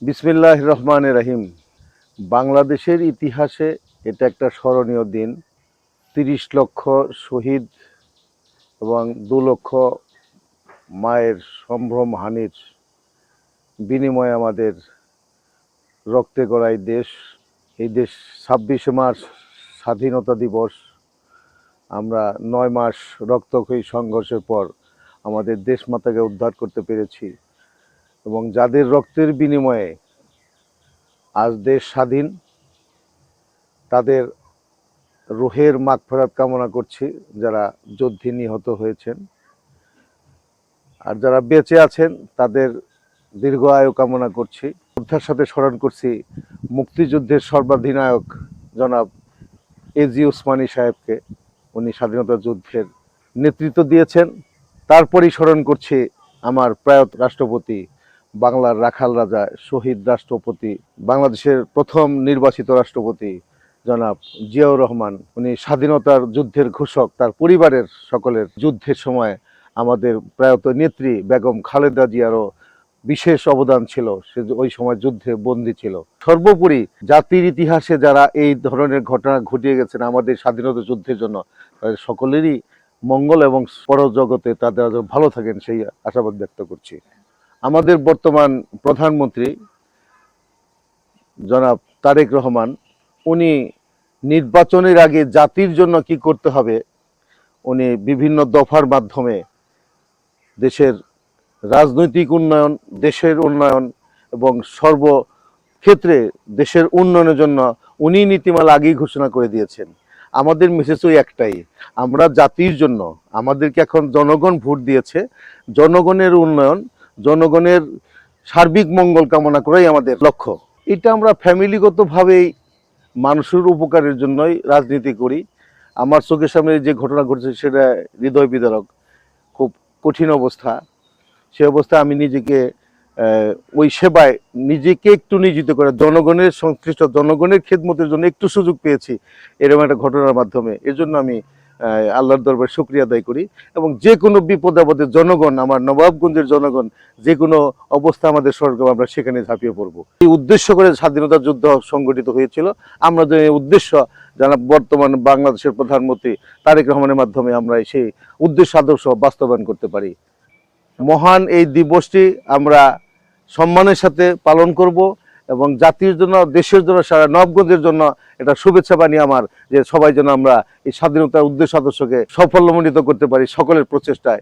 বিসমিল্লাহির রহমানির রহিম। বাংলাদেশের ইতিহাসে এটা একটা স্মরণীয় দিন। ৩০ লক্ষ শহীদ এবং ২ লক্ষ মায়ের সম্ভ্রম হানির বিনিময়ে আমাদের রক্তে গড়া এই দেশ ২৬শে মার্চ স্বাধীনতা দিবস। আমরা ৯ মাস রক্তক্ষয়ী সংঘর্ষের পর আমাদের দেশমাতাকে উদ্ধার করতে পেরেছি এবং যাদের রক্তের বিনিময়ে আজ দেশ স্বাধীন, তাদের রুহের মাগফিরাত কামনা করছি যারা যুদ্ধে নিহত হয়েছেন, আর যারা বেঁচে আছেন তাদের দীর্ঘ আয়ু কামনা করছি। শ্রদ্ধার সাথে স্মরণ করছি মুক্তিযুদ্ধের সর্বাধিনায়ক জনাব এজি ওসমানী সাহেবকে। উনি স্বাধীনতা যুদ্ধের নেতৃত্ব দিয়েছেন। তারপরই স্মরণ করছি আমার প্রয়াত রাষ্ট্রপতি, বাংলার রাখাল রাজা, শহীদ রাষ্ট্রপতি, বাংলাদেশের প্রথম নির্বাচিত রাষ্ট্রপতি জনাব জিয়াউর রহমান। উনি স্বাধীনতার যুদ্ধের ঘোষক। তার পরিবারের সকলের যুদ্ধের সময় আমাদের প্রয়াত নেত্রী বেগম খালেদা জিয়ারও বিশেষ অবদান ছিল। সে ওই সময় যুদ্ধে বন্দী ছিল। সর্বোপরি জাতির ইতিহাসে যারা এই ধরনের ঘটনা ঘটিয়ে গেছেন আমাদের স্বাধীনতা যুদ্ধের জন্য, তাদের সকলেরই মঙ্গল এবং পরজগতে তাদের ভালো থাকেন সেই আশাবাদ ব্যক্ত করছি। আমাদের বর্তমান প্রধানমন্ত্রী জনাব তারেক রহমান, উনি নির্বাচনের আগে জাতির জন্য কি করতে হবে উনি বিভিন্ন দফার মাধ্যমে দেশের রাজনৈতিক উন্নয়ন, দেশের উন্নয়ন এবং সর্বক্ষেত্রে দেশের উন্নয়নের জন্য উনি নীতিমালা আগেই ঘোষণা করে দিয়েছেন। আমাদের মেসেজ ওই একটাই, আমরা জাতির জন্য, আমাদেরকে এখন জনগণ ভোট দিয়েছে, জনগণের উন্নয়ন, জনগণের সার্বিক মঙ্গল কামনা করাই আমাদের লক্ষ্য। এটা আমরা ফ্যামিলিগতভাবেই মানুষের উপকারের জন্যই রাজনীতি করি। আমার চোখের সামনে যে ঘটনা ঘটছে সেটা হৃদয় বিদারক, খুব কঠিন অবস্থা। সে অবস্থায় আমি নিজেকে ওই সেবায় নিজেকে একটু নিয়োজিত করে জনগণের সংশ্লিষ্ট, জনগণের খেদমতের জন্য একটু সুযোগ পেয়েছি এরকম একটা ঘটনার মাধ্যমে। এর জন্য আমি আল্লাহর দরবারে শুকরিয়া আদায় করি। এবং যে কোনো বিপদ আপদে জনগণ, আমার নবাবগঞ্জের জনগণ, যে কোনো অবস্থা আমাদের সরকার, আমরা সেখানে ঝাঁপিয়ে পড়বো। এই উদ্দেশ্য করে স্বাধীনতা যুদ্ধ সংগঠিত হয়েছিল। আমরা যে উদ্দেশ্য, যারা বর্তমান বাংলাদেশের প্রধানমন্ত্রী তারেক রহমানের মাধ্যমে আমরা সেই উদ্দেশ্য আদর্শ বাস্তবায়ন করতে পারি। মহান এই দিবসটি আমরা সম্মানের সাথে পালন করব এবং জাতির জন্য, দেশের জন্য, সারা নবাবগঞ্জের জন্য এটা শুভেচ্ছা বাণী আমার, যে সবাই যেন আমরা এই স্বাধীনতার উদ্দেশ্য আদর্শকে সাফল্যমণ্ডিত করতে পারি সকলের প্রচেষ্টায়।